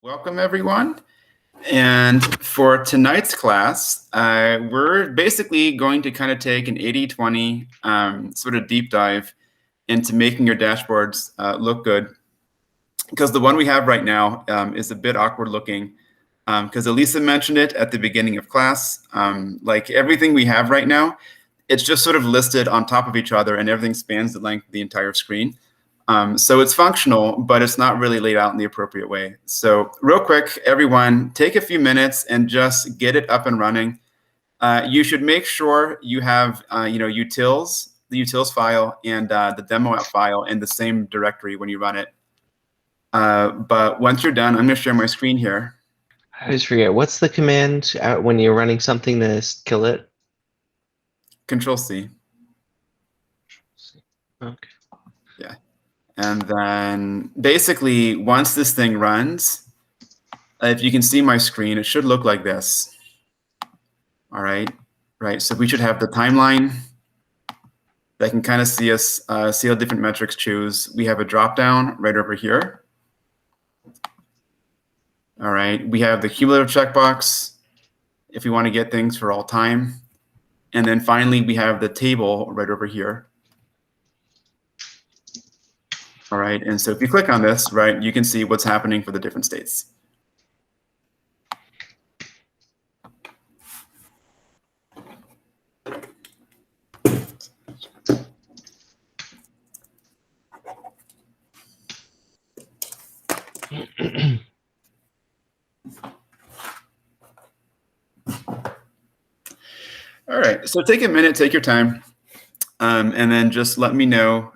Welcome, everyone. And for tonight's class, we're basically going to kind of take an 80-20 sort of deep dive into making your dashboards look good. Because the one we have right now is a bit awkward looking. Because Elisa mentioned it at the beginning of class. Like everything we have right now, it's just sort of listed on top of each other and everything spans the length of the entire screen. So it's functional, but it's not really laid out in the appropriate way. So real quick, everyone, take a few minutes and just get it up and running. You should make sure you have utils, the utils file, and the demo app file in the same directory when you run it. But once you're done, I'm going to share my screen here. I always forget. What's the command when you're running something to kill it? Control-C. Okay. Yeah. And then basically, once this thing runs, if you can see my screen, it should look like this. All right. Right. So we should have the timeline that can kind of see us, see how different metrics choose. We have a drop down right over here. All right. We have the cumulative checkbox if we want to get things for all time. And then finally, we have the table right over here. All right, and so if you click on this, right, you can see what's happening for the different states. All right, so take a minute, take your time, and then just let me know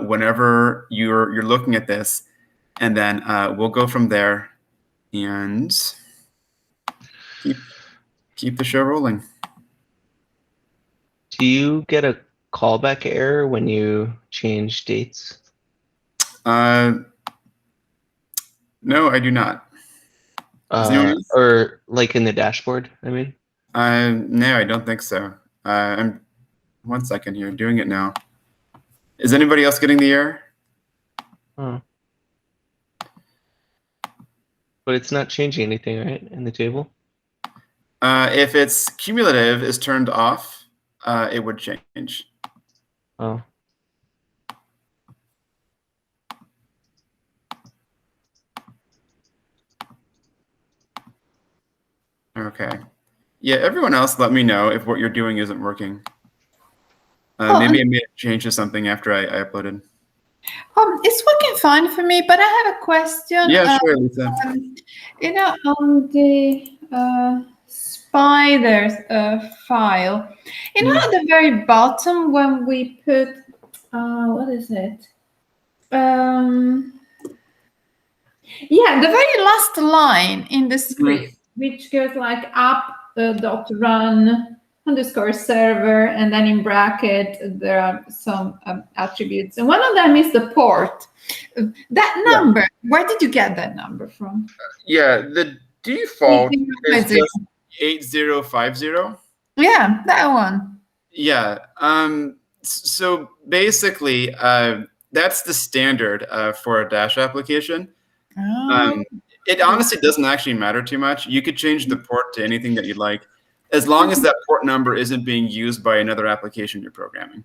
whenever you're looking at this, and then we'll go from there and keep the show rolling. Do you get a callback error when you change dates? No, I do not. Or like in the dashboard, I mean? No, I don't think so. I'm 1 second here, doing it now. Is anybody else getting the error? Oh. But it's not changing anything, right, in the table? If it's cumulative is turned off, it would change. Oh. Okay. Yeah, everyone else let me know if what you're doing isn't working. Maybe I made a change to something after I uploaded. It's working fine for me, but I have a question. Yeah, sure, Lisa. On the spiders file, at the very bottom when we put, what is it? Yeah, the very last line in the script, which goes like app.run _ server, and then in bracket there are some attributes, and one of them is the port. That number, where did you get that number from? Yeah, the default is just 8050. Yeah, that one. Yeah. So basically, that's the standard for a Dash application. Oh. It honestly doesn't actually matter too much. You could change the port to anything that you'd like, as long as that port number isn't being used by another application you're programming.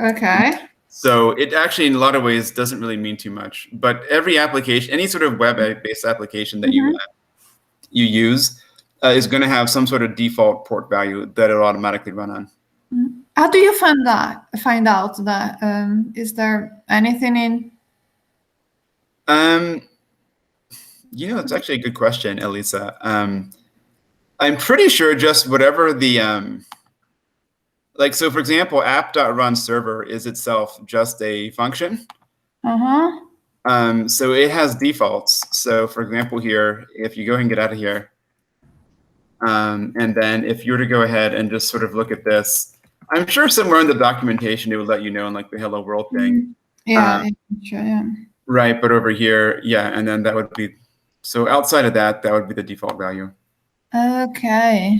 Okay. So it actually, in a lot of ways, doesn't really mean too much. But every application, any sort of web-based application that you use, is going to have some sort of default port value that it'll automatically run on. How do you find out that? Is there anything in? It's actually a good question, Elisa. I'm pretty sure just whatever the, so for example, app.run server is itself just a function. So it has defaults. So for example here, if you go ahead and get out of here, and then if you were to go ahead and just sort of look at this, I'm sure somewhere in the documentation it would let you know in like the hello world thing. Yeah, sure, yeah. Right, but over here, yeah, and then that would be, so outside of that, that would be the default value. Okay.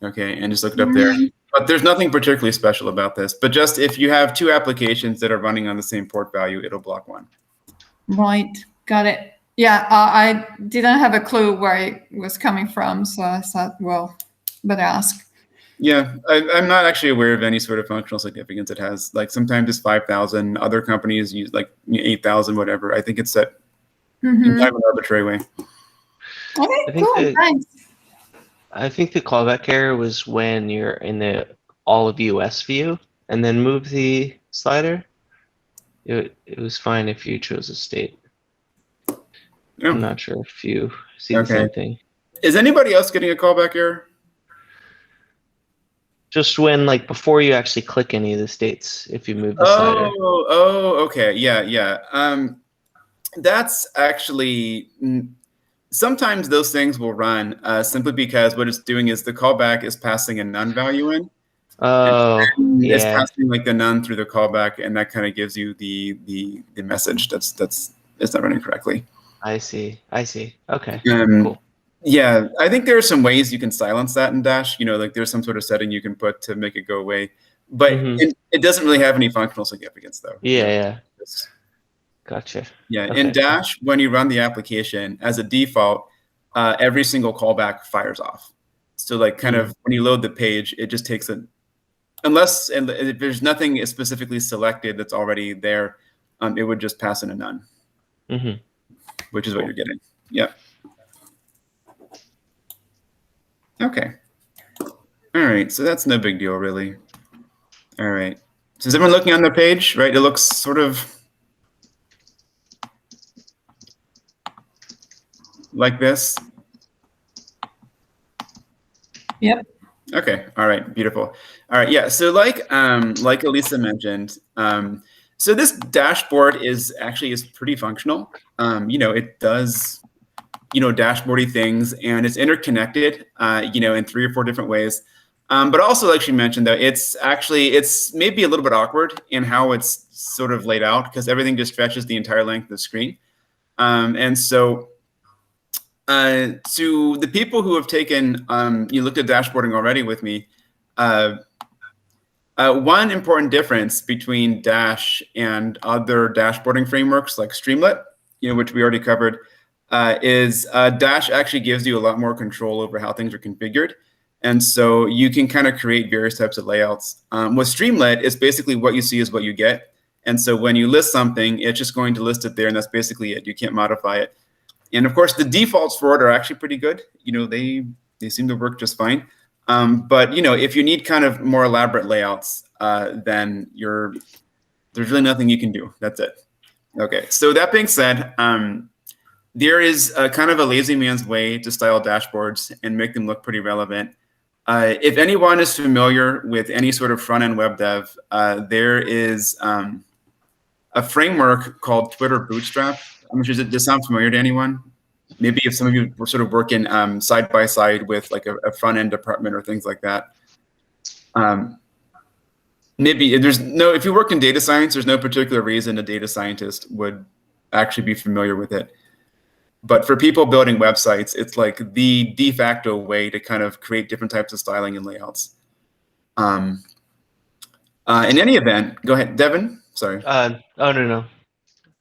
Okay, and just look it up there. But there's nothing particularly special about this. But just if you have two applications that are running on the same port value, it'll block one. Right. Got it. Yeah, I didn't have a clue where it was coming from, so I thought, well, better ask. Yeah, I'm not actually aware of any sort of functional significance it has. Like sometimes it's 5,000. Other companies use like 8,000, whatever. I think it's set in kind of an arbitrary way. Okay, cool. Thanks. I think the callback error was when you're in the all of US view and then move the slider. It was fine if you chose a state. Oh. I'm not sure if you see the same thing. Is anybody else getting a callback error? Just when, like, before you actually click any of the states, if you move the slider. Oh, okay. Yeah. That's actually, sometimes those things will run simply because what it's doing is the callback is passing a none value in. Oh, yeah. It's passing like the none through the callback, and that kind of gives you the message that's it's not running correctly. I see. Okay, cool. Yeah, I think there are some ways you can silence that in Dash. You know, like there's some sort of setting you can put to make it go away, but it doesn't really have any functional significance, though. Yeah. Gotcha. Yeah, in Dash, when you run the application, as a default, every single callback fires off. So like kind of when you load the page, it just takes a, unless and if there's nothing specifically selected that's already there, it would just pass in a none, which is what you're getting. Yeah. Okay. All right, so that's no big deal, really. All right. So is everyone looking on the page, right? It looks sort of like this. Yep. Okay. All right. Beautiful. All right. Yeah. So like Elisa mentioned, so this dashboard is pretty functional. You know, it does, you know, dashboardy things, and it's interconnected, you know, in 3 or 4 different ways. But also, like she mentioned, though, it's maybe a little bit awkward in how it's sort of laid out, because everything just stretches the entire length of the screen. And so to the people who have taken, you looked at dashboarding already with me, one important difference between Dash and other dashboarding frameworks like Streamlit, you know, which we already covered, is Dash actually gives you a lot more control over how things are configured. And so you can kind of create various types of layouts. With Streamlit, it's basically what you see is what you get. And so when you list something, it's just going to list it there, and that's basically it. You can't modify it. And of course, the defaults for it are actually pretty good. You know, they seem to work just fine. But you know, if you need kind of more elaborate layouts, then there's really nothing you can do. That's it. Okay. So that being said, there is kind of a lazy man's way to style dashboards and make them look pretty relevant. If anyone is familiar with any sort of front-end web dev, there is a framework called Twitter Bootstrap. I'm sure, does this sound familiar to anyone? Maybe if some of you were sort of working side by side with like a front-end department or things like that. Maybe if you work in data science, there's no particular reason a data scientist would actually be familiar with it. But for people building websites, it's like the de facto way to kind of create different types of styling and layouts. In any event, go ahead, Devin. Sorry. Oh, no.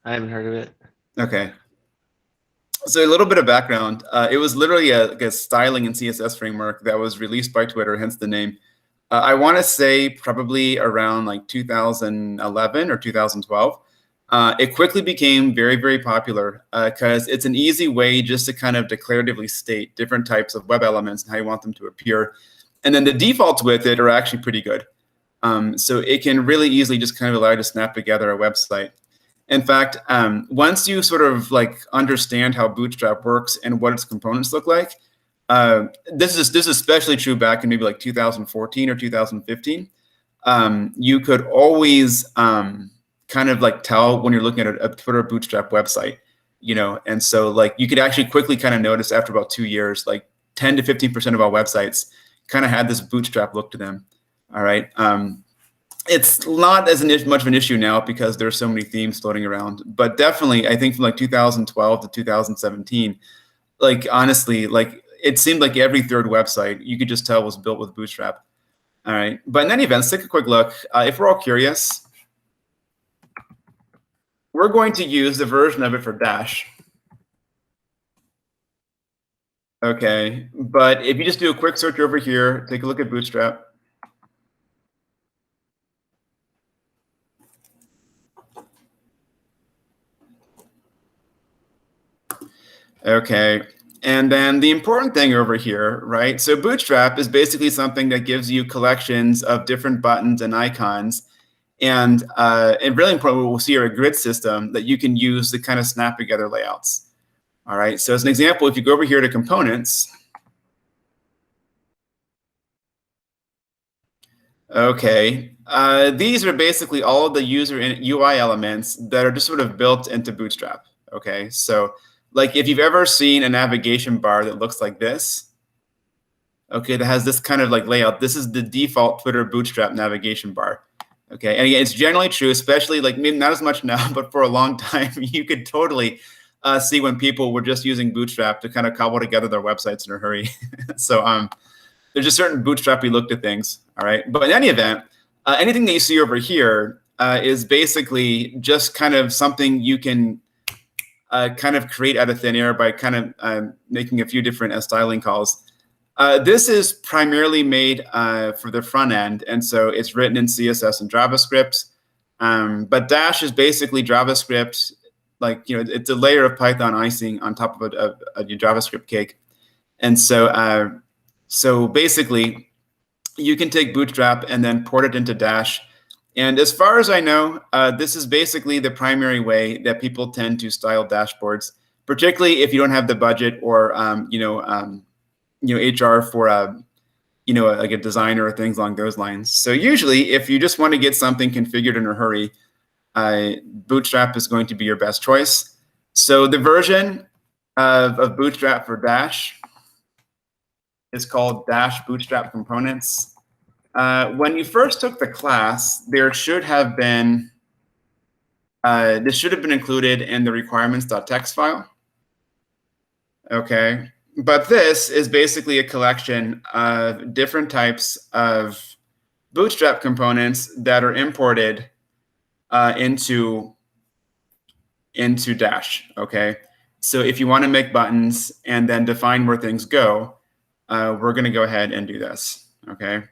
I haven't heard of it. Okay. So a little bit of background. It was literally a styling and CSS framework that was released by Twitter, hence the name. I want to say probably around like 2011 or 2012. It quickly became very, very popular because it's an easy way just to kind of declaratively state different types of web elements and how you want them to appear. And then the defaults with it are actually pretty good. So it can really easily just kind of allow you to snap together a website. In fact, once you sort of like understand how Bootstrap works and what its components look like, this is especially true back in maybe like 2014 or 2015. You could always kind of like tell when you're looking at a Twitter Bootstrap website, you know, and so like you could actually quickly kind of notice after about 2 years, like 10 to 15% of our websites kind of had this Bootstrap look to them. All right. It's not as much of an issue now because there's so many themes floating around, but definitely I think from like 2012 to 2017, like honestly, like it seemed like every third website you could just tell was built with Bootstrap. All right. But in any event, let's take a quick look. If we're all curious, we're going to use the version of it for Dash. Okay, but if you just do a quick search over here, take a look at Bootstrap. Okay, and then the important thing over here, right? So Bootstrap is basically something that gives you collections of different buttons and icons. And really important, what we'll see are a grid system that you can use to kind of snap together layouts. All right, so as an example, if you go over here to components, okay, these are basically all of the user and UI elements that are just sort of built into Bootstrap. Okay, so like if you've ever seen a navigation bar that looks like this, okay, that has this kind of like layout, this is the default Twitter Bootstrap navigation bar. Okay, and again, it's generally true, especially like maybe not as much now, but for a long time, you could totally see when people were just using Bootstrap to kind of cobble together their websites in a hurry. So there's a certain bootstrapy look to things, all right? But in any event, anything that you see over here is basically just kind of something you can kind of create out of thin air by kind of making a few different styling calls. This is primarily made for the front end, and so it's written in CSS and JavaScript. But Dash is basically JavaScript, like, you know, it's a layer of Python icing on top of a JavaScript cake. And so basically, you can take Bootstrap and then port it into Dash. And as far as I know, this is basically the primary way that people tend to style dashboards, particularly if you don't have the budget or HR for like a designer or things along those lines. So usually, if you just want to get something configured in a hurry, Bootstrap is going to be your best choice. So the version of Bootstrap for Dash is called Dash Bootstrap Components. When you first took the class, there should have been this should have been included in the requirements.txt file. Okay, but this is basically a collection of different types of Bootstrap components that are imported into Dash. Okay, so if you want to make buttons and then define where things go, we're going to go ahead and do this. Okay.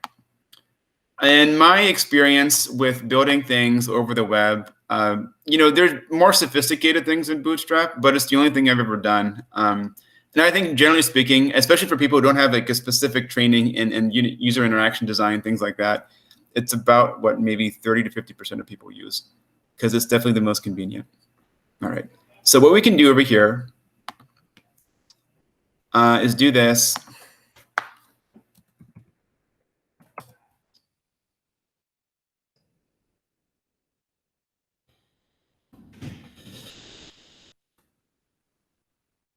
In my experience with building things over the web, there's more sophisticated things in Bootstrap, but it's the only thing I've ever done. And I think generally speaking, especially for people who don't have like a specific training in user interaction design, things like that, it's about what maybe 30 to 50% of people use, because it's definitely the most convenient. All right. So what we can do over here is do this.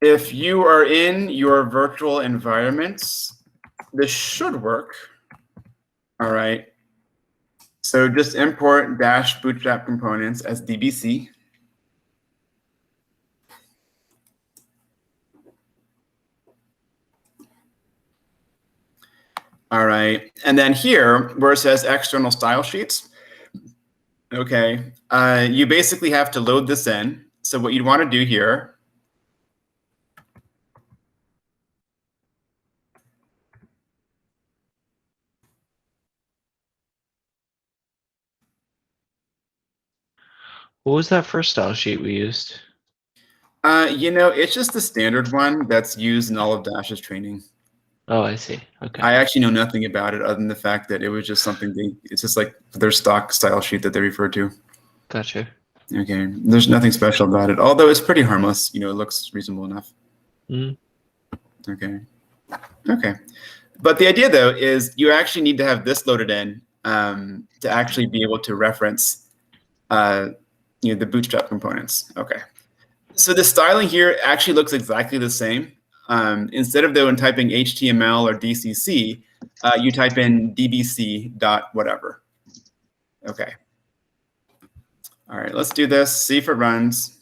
If you are in your virtual environments, this should work. All right. So just import Dash Bootstrap components as DBC. All right. And then here, where it says external style sheets, okay, you basically have to load this in. So what you'd want to do here What was that first style sheet we used? it's just the standard one that's used in all of Dash's training. Oh, I see. Okay. I actually know nothing about it other than the fact that it was just something it's just like their stock style sheet that they refer to. Gotcha. Okay, there's nothing special about it, although it's pretty harmless. It looks reasonable enough. Mm. Okay. But the idea, though, is you actually need to have this loaded in to actually be able to reference the Bootstrap components. Okay. So the styling here actually looks exactly the same. Instead of, though, in typing HTML or DCC, you type in dbc dot whatever. Okay. All right, let's do this, see if it runs.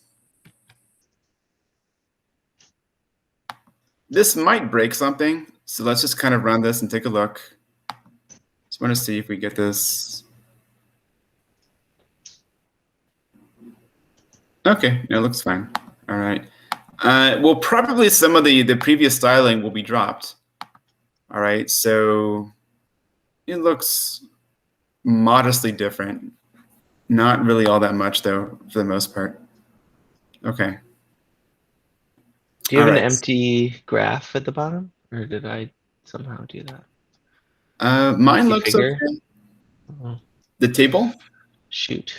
This might break something, so let's just kind of run this and take a look. Just want to see if we get this. Okay, it looks fine. All right. Well, probably some of the previous styling will be dropped. All right, so it looks modestly different. Not really all that much, though, for the most part. Okay. Do you have All an right. empty graph at the bottom, or did I somehow do that? Mine Empty looks figure? okay. Oh, The table? shoot.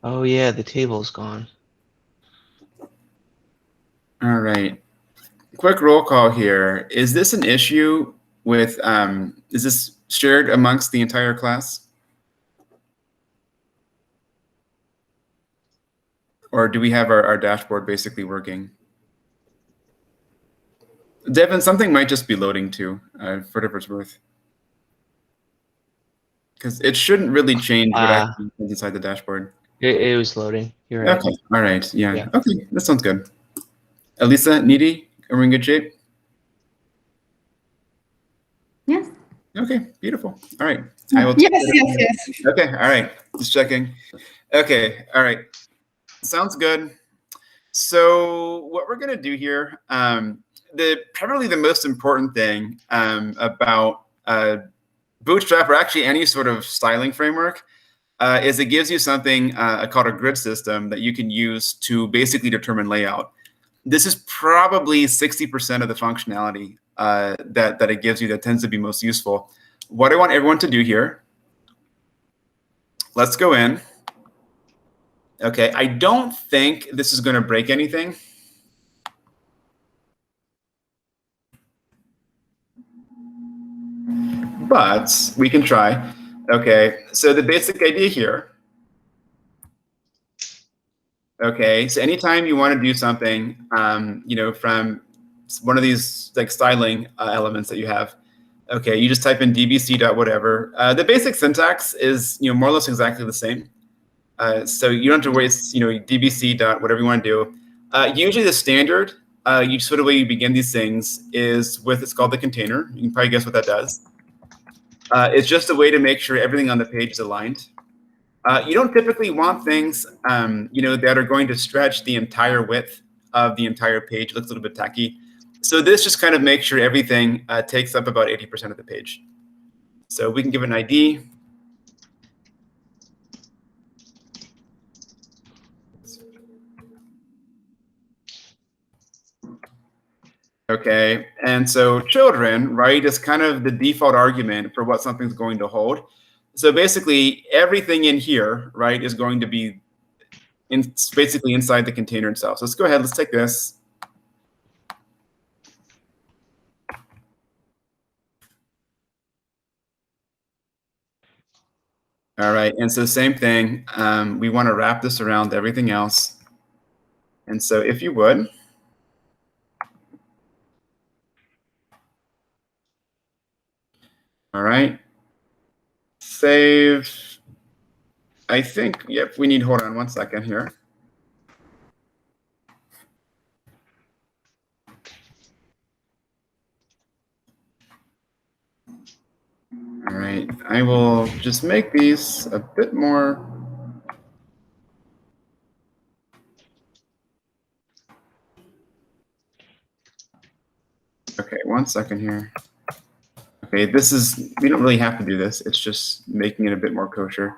Oh yeah, the table's gone. All right. Quick roll call here. Is this an issue with, is this shared amongst the entire class? Or do we have our dashboard basically working? Devin, something might just be loading too, for whatever it's worth. Because it shouldn't really change what actually is inside the dashboard. It was loading. You're right. Okay. All right. Yeah. Yeah. Okay. That sounds good. Elisa, Needy, are we in good shape? Yes. Okay. Beautiful. All right. Yes. Okay. All right. Just checking. Okay. All right. Sounds good. So what we're going to do here, probably the most important thing about Bootstrap, or actually any sort of styling framework, is it gives you something called a grid system that you can use to basically determine layout. This is probably 60% of the functionality that it gives you that tends to be most useful. What I want everyone to do here, let's go in. Okay, I don't think this is going to break anything. But we can try. Okay, so the basic idea here. Okay, so anytime you want to do something, you know, from one of these like styling elements that you have, okay, you just type in dbc.whatever. The basic syntax is, you know, more or less exactly the same. So you don't have to waste, you know, dbc.whatever you want to do. Usually the standard, you sort of way you begin these things is with, it's called the container. You can probably guess what that does. It's just a way to make sure everything on the page is aligned. You don't typically want things, you know, that are going to stretch the entire width of the entire page. It looks a little bit tacky. So this just kind of makes sure everything takes up about 80% of the page. So we can give an ID. Okay, and so children, right, is kind of the default argument for what something's going to hold. So basically everything in here, right, is going to be basically inside the container itself. So let's go ahead, let's take this. All right, and so same thing, we want to wrap this around everything else. And so if you would, all right, save. I think, yep, we need, hold on one second here. All right, I will just make these a bit more. Okay, one second here. Okay, this is, we don't really have to do this. It's just making it a bit more kosher.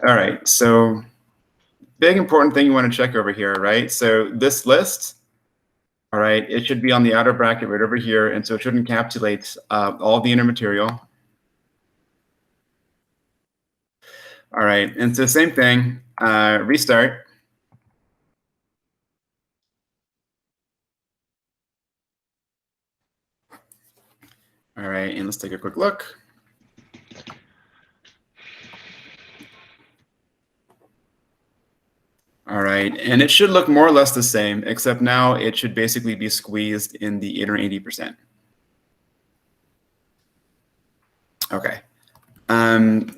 All right, so big important thing you want to check over here, right? So this list, all right, it should be on the outer bracket right over here. And so it should encapsulate all the inner material. All right, and so same thing, restart. All right, and let's take a quick look. All right, and it should look more or less the same, except now it should basically be squeezed in the inner 80%. Okay.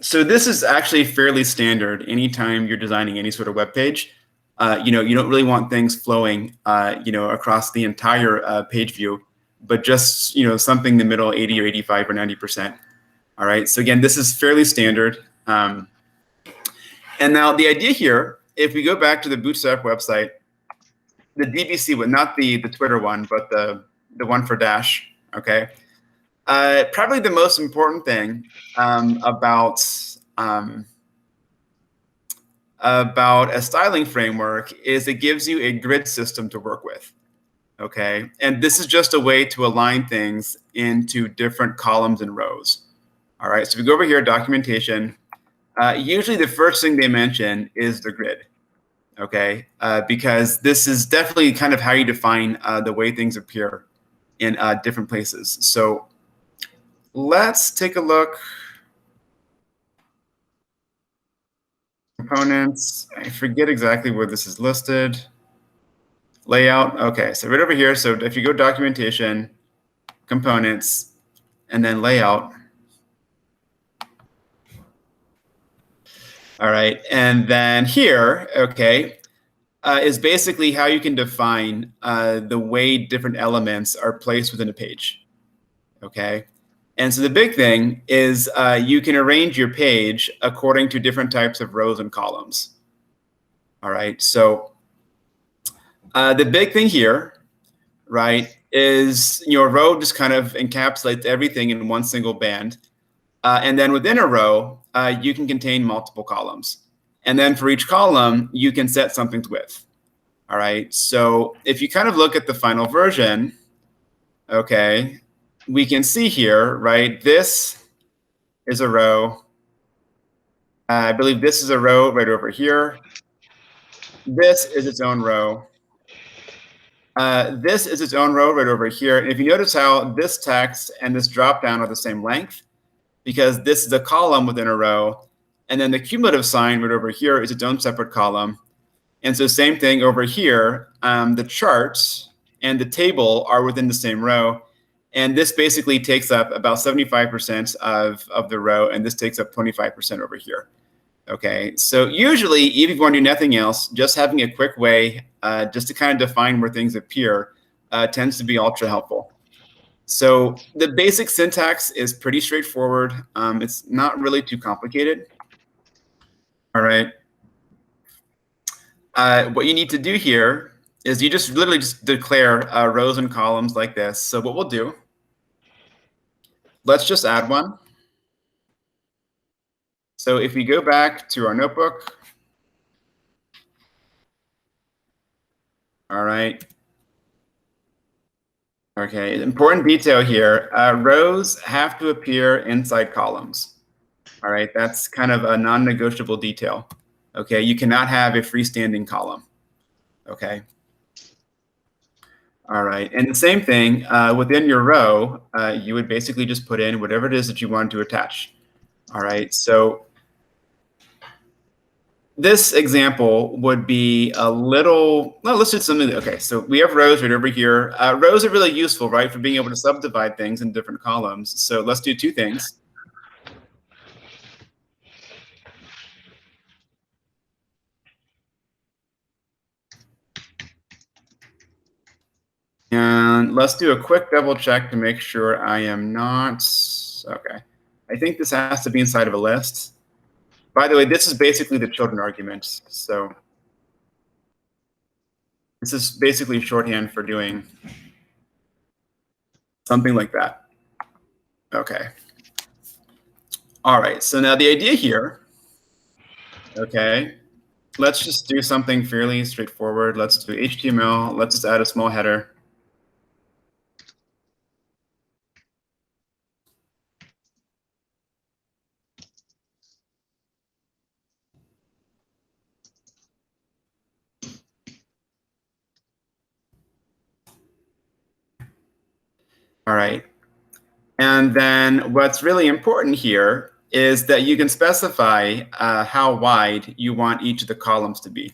So this is actually fairly standard anytime you're designing any sort of web page. You know, you don't really want things flowing, you know, across the entire page view, but just, you know, something in the middle, 80 or 85 or 90%. All right, so again, this is fairly standard. And now the idea here, if we go back to the Bootstrap website, DBC one, not the Twitter one, but the one for Dash. Okay. Probably the most important thing about a styling framework is it gives you a grid system to work with. Okay, and this is just a way to align things into different columns and rows. All right, so we go over here, documentation. Usually the first thing they mention is the grid. Okay, because this is definitely kind of how you define the way things appear in different places. So let's take a look. Components, I forget exactly where this is listed. Layout, okay, so right over here. So if you go documentation, components, and then layout. All right, and then here, okay, is basically how you can define the way different elements are placed within a page. Okay, and so the big thing is you can arrange your page according to different types of rows and columns. All right, so the big thing here, right, is your row just kind of encapsulates everything in one single band. And then within a row, you can contain multiple columns. And then for each column, you can set something's width. All right, so if you kind of look at the final version, okay, we can see here, right, this is a row. I believe this is a row right over here. This is its own row. This is its own row right over here. And if you notice how this text and this drop down are the same length, because this is a column within a row, and then the cumulative sign right over here is its own separate column. And so same thing over here, the charts and the table are within the same row. And this basically takes up about 75% of the row, and this takes up 25% over here. Okay, so usually, even if you want to do nothing else, just having a quick way just to kind of define where things appear tends to be ultra helpful. So the basic syntax is pretty straightforward. It's not really too complicated. All right. What you need to do here is you just literally just declare rows and columns like this. So what we'll do, let's just add one. So if we go back to our notebook, all right. Okay, important detail here. Rows have to appear inside columns. All right, that's kind of a non-negotiable detail. Okay, you cannot have a freestanding column. Okay. All right, and the same thing within your row, you would basically just put in whatever it is that you want to attach. All right, so this example would be a little, well, let's do something. Okay, so we have rows right over here. Rows are really useful, right, for being able to subdivide things in different columns. So let's do two things. And let's do a quick double check to make sure I am not, okay. I think this has to be inside of a list. By the way, this is basically the children argument. So this is basically shorthand for doing something like that. Okay. All right, so now the idea here, okay, let's just do something fairly straightforward. Let's do HTML. Let's just add a small header. All right. And then what's really important here is that you can specify how wide you want each of the columns to be.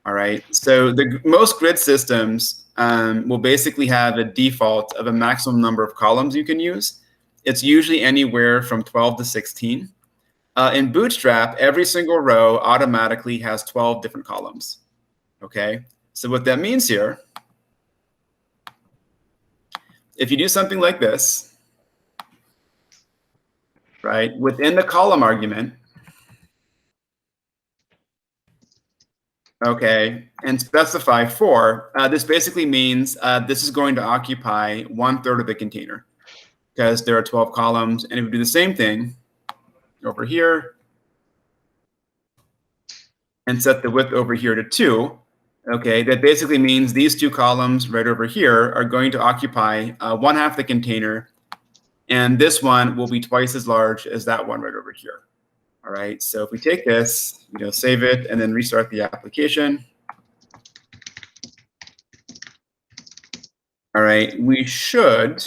All right. So most grid systems will basically have a default of a maximum number of columns you can use. It's usually anywhere from 12 to 16. In Bootstrap, every single row automatically has 12 different columns. Okay. So what that means here, if you do something like this, right, within the column argument, okay, and specify 4, this basically means this is going to occupy 1/3 of the container because there are 12 columns. And if we do the same thing over here and set the width over here to 2, okay, that basically means these 2 columns right over here are going to occupy 1/2 the container, and this one will be twice as large as that one right over here. All right, so if we take this, save it, and then restart the application. All right, we should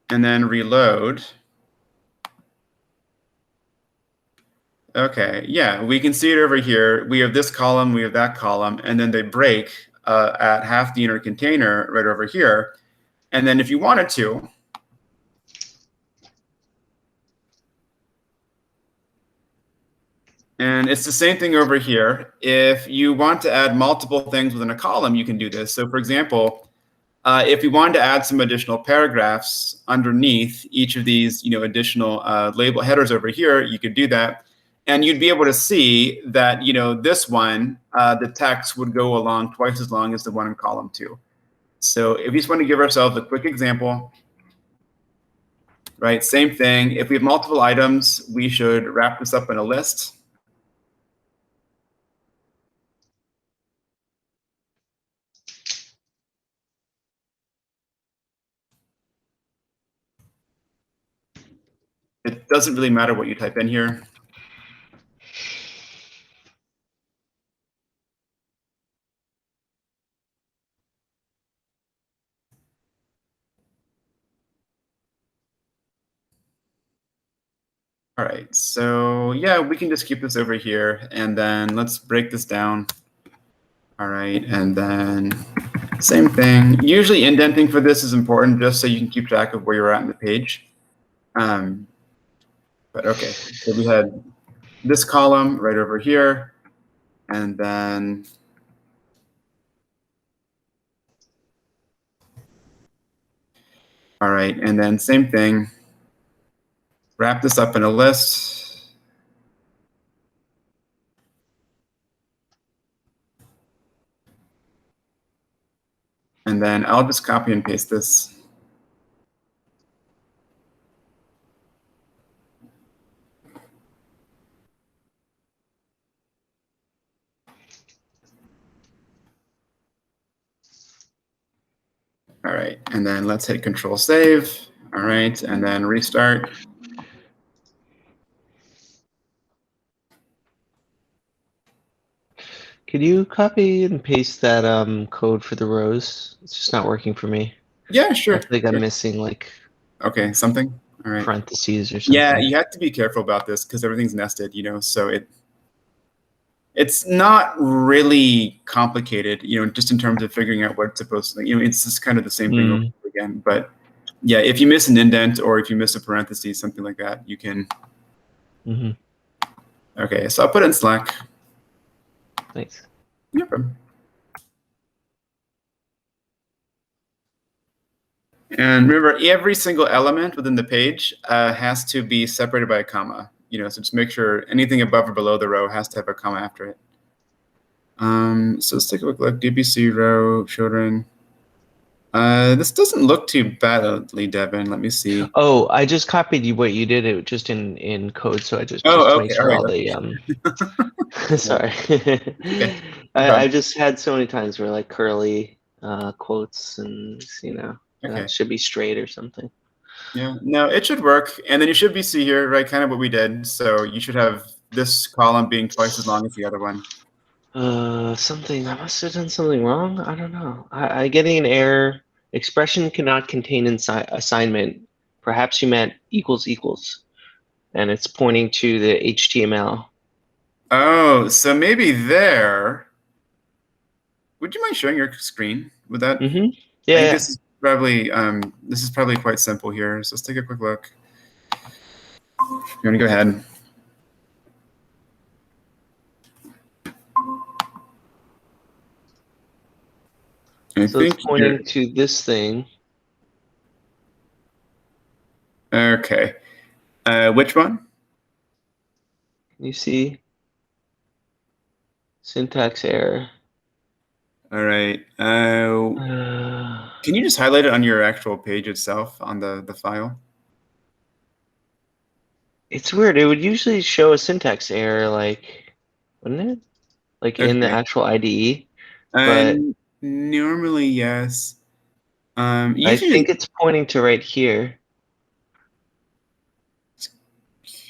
and then reload. Okay, yeah, we can see it over here. We have this column, we have that column, and then they break at half the inner container right over here. And then if you wanted to, and it's the same thing over here. If you want to add multiple things within a column, you can do this. So for example, if you wanted to add some additional paragraphs underneath each of these additional label headers over here, you could do that. And you'd be able to see that this one, the text would go along twice as long as the one in column 2. So if we just want to give ourselves a quick example, right, same thing. If we have multiple items, we should wrap this up in a list. It doesn't really matter what you type in here. All right, so yeah, we can just keep this over here, and then let's break this down. All right, and then same thing. Usually indenting for this is important just so you can keep track of where you're at in the page. But okay, so we had this column right over here, and then all right, and then same thing. Wrap this up in a list. And then I'll just copy and paste this. All right, and then let's hit Control Save. All right, and then restart. Could you copy and paste that code for the rows? It's just not working for me. Yeah, sure. I think I'm missing like something. All right. Parentheses or something. Yeah, you have to be careful about this because everything's nested, so it's not really complicated, just in terms of figuring out what it's supposed to, it's just kind of the same thing over again. But yeah, if you miss an indent or if you miss a parenthesis, something like that, you can. Okay, so I'll put it in Slack. Thanks. No problem. And remember, every single element within the page has to be separated by a comma. So just make sure anything above or below the row has to have a comma after it. So let's take a quick look. DBC row children. This doesn't look too badly, Devin. Let me see. Oh, I just copied you what you did. It just in code, so I just okay. make sure all the sorry. Okay. I just had so many times where like curly quotes and that should be straight or something. Yeah, no, it should work. And then you should see here, right, kind of what we did. So you should have this column being twice as long as the other one. Something, I must have done something wrong. I don't know. I getting an error. Expression cannot contain assignment. Perhaps you meant equals equals. And it's pointing to the HTML. Oh, so maybe there. Would you mind showing your screen with that? Yeah. I think this is probably quite simple here. So let's take a quick look. You want to go ahead? So it's pointing to this thing. Okay. Which one? You see syntax error. All right. Can you just highlight it on your actual page itself on the file? It's weird. It would usually show a syntax error, like, wouldn't it? Like in the Okay. actual IDE. But Normally, yes. I Usually think it's pointing to right here.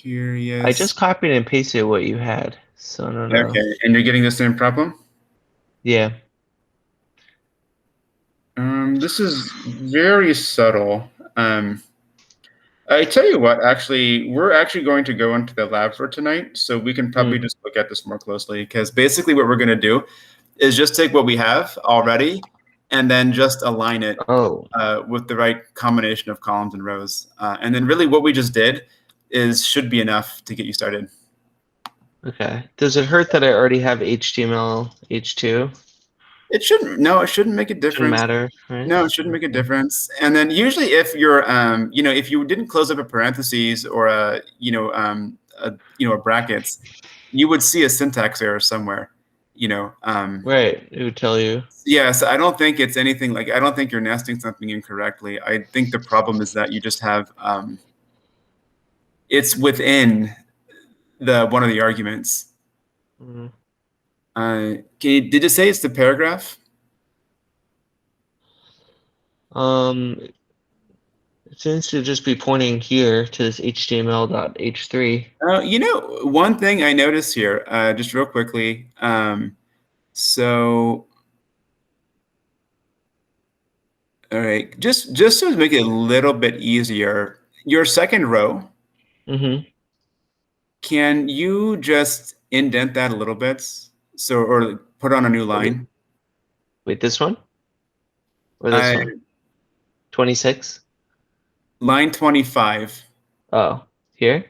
curious. I just copied and pasted what you had, so I don't know. Okay, and you're getting the same problem? Yeah. This is very subtle. I tell you what, actually, we're actually going to go into the lab for tonight, so we can probably just look at this more closely, because basically what we're going to do is just take what we have already and then just align it with the right combination of columns and rows. And then really what we just did should be enough to get you started. Okay. Does it hurt that I already have HTML H2? It shouldn't. No, it shouldn't make a difference. Shouldn't matter, right? No, it shouldn't make a difference. And then usually, if you're, if you didn't close up a parentheses or a brackets, you would see a syntax error somewhere. Right. It would tell you. Yeah. So I don't think it's anything like. I don't think you're nesting something incorrectly. I think the problem is that you just have. It's within one of the arguments. Did it say it's the paragraph? It seems to just be pointing here to this HTML.h3. One thing I noticed here, just real quickly. So, all right, just to make it a little bit easier, your second row. Can you just indent that a little bit? So, or put on a new line. Wait, this one? Or this one? 26? Line 25. Oh, here?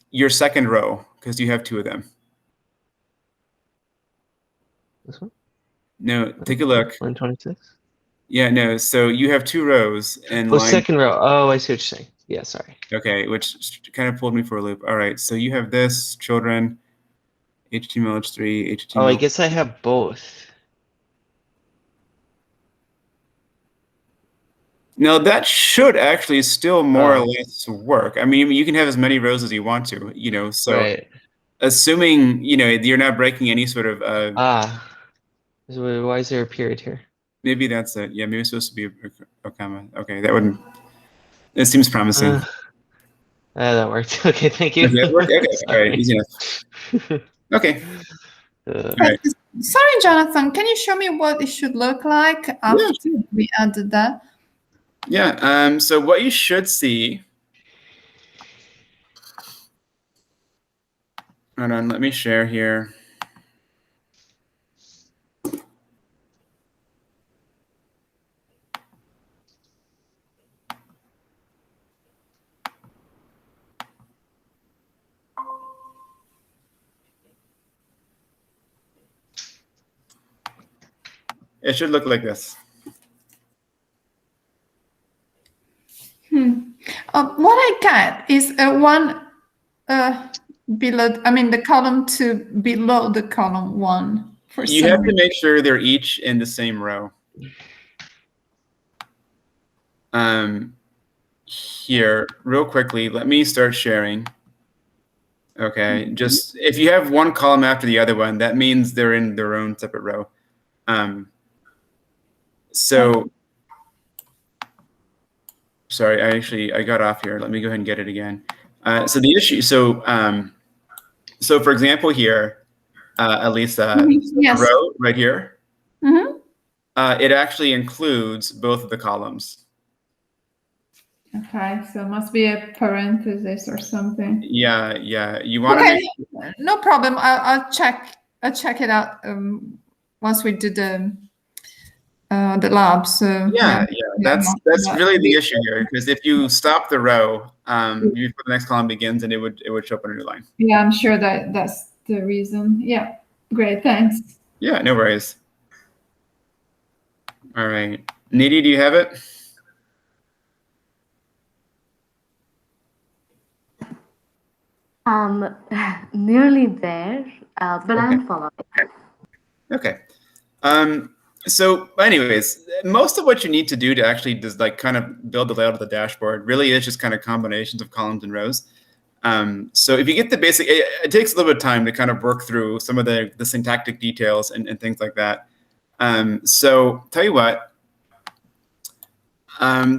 Your second row, because you have two of them. This one? No, take a look. Line 26? Yeah, no. So you have two rows and second row. Oh, I see what you're saying. Yeah, sorry. Okay, which kind of pulled me for a loop. All right, so you have this children, HTML H3, HTML. Oh, I guess I have both. Now that should actually still more or less work. I mean, you can have as many rows as you want to, so right. Assuming, you're not breaking any sort of why is there a period here? Maybe that's it. Yeah, maybe it's supposed to be a comma. Okay, it seems promising. That worked. Okay, thank you. Okay, it worked? Okay, all right, easy enough. Okay. Right. Sorry, Jonathan, can you show me what it should look like after we added that? Yeah, so what you should see, hold on, let me share here. It should look like this. What I get is one below. I mean, the column 2 below the column 1. You have to make sure they're each in the same row. Here, real quickly, let me start sharing. Okay, just if you have one column after the other one, that means they're in their own separate row. So, sorry, I got off here. Let me go ahead and get it again. So the issue, so for example here, Elisa, the row right here, it actually includes both of the columns. Okay, so it must be a parenthesis or something. Yeah. You want to make... No problem. I'll check it out once we do the lab. So that's really the issue here, because if you stop the row, before the next column begins, and it would show up on a new line. Yeah, I'm sure that's the reason. Yeah, great, thanks. Yeah, no worries. All right, Nidhi, do you have it? Nearly there, but Okay. I'm following. Okay. So anyways, most of what you need to do to actually just like kind of build the layout of the dashboard really is just kind of combinations of columns and rows. So if you get the basic, it takes a little bit of time to kind of work through some of the syntactic details and things like that. So tell you what,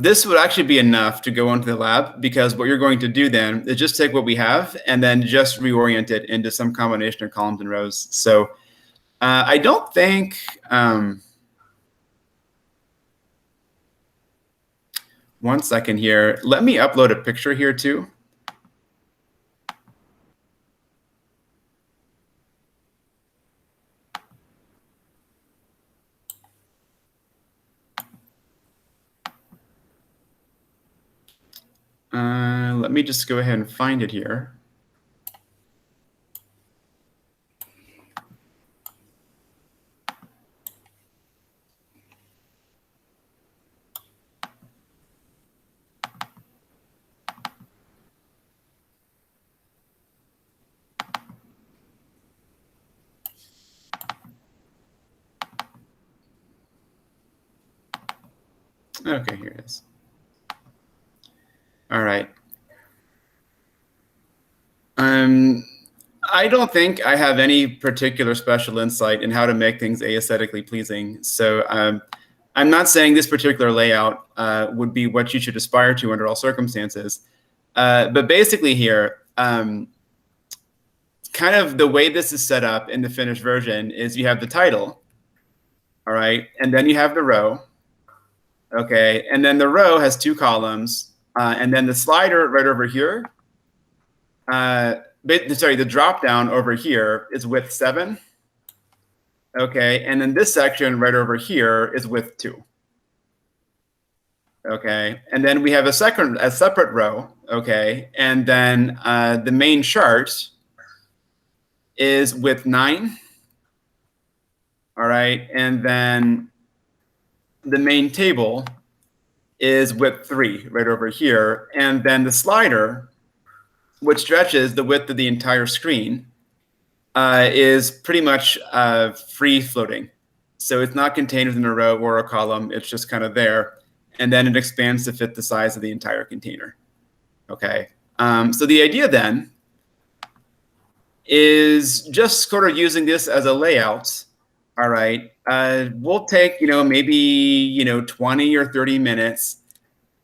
this would actually be enough to go into the lab, because what you're going to do then is just take what we have and then just reorient it into some combination of columns and rows. So I don't think, one second here, let me upload a picture here too. Let me just go ahead and find it here. Okay, here it is. All right. I don't think I have any particular special insight in how to make things aesthetically pleasing. So I'm not saying this particular layout would be what you should aspire to under all circumstances. But basically here, kind of the way this is set up in the finished version is you have the title, all right, and then you have the row, okay, and then the row has two columns, and then the slider right over here, sorry, the drop down over here is width 7. Okay, and then this section right over here is width 2. Okay, and then we have a separate row. Okay, and then the main chart is width 9. All right, and then the main table is width 3 right over here, and then the slider, which stretches the width of the entire screen, is pretty much free floating. So it's not contained within a row or a column. It's just kind of there. And then it expands to fit the size of the entire container. Okay. So the idea then is just sort of using this as a layout. All right. We'll take, maybe, 20 or 30 minutes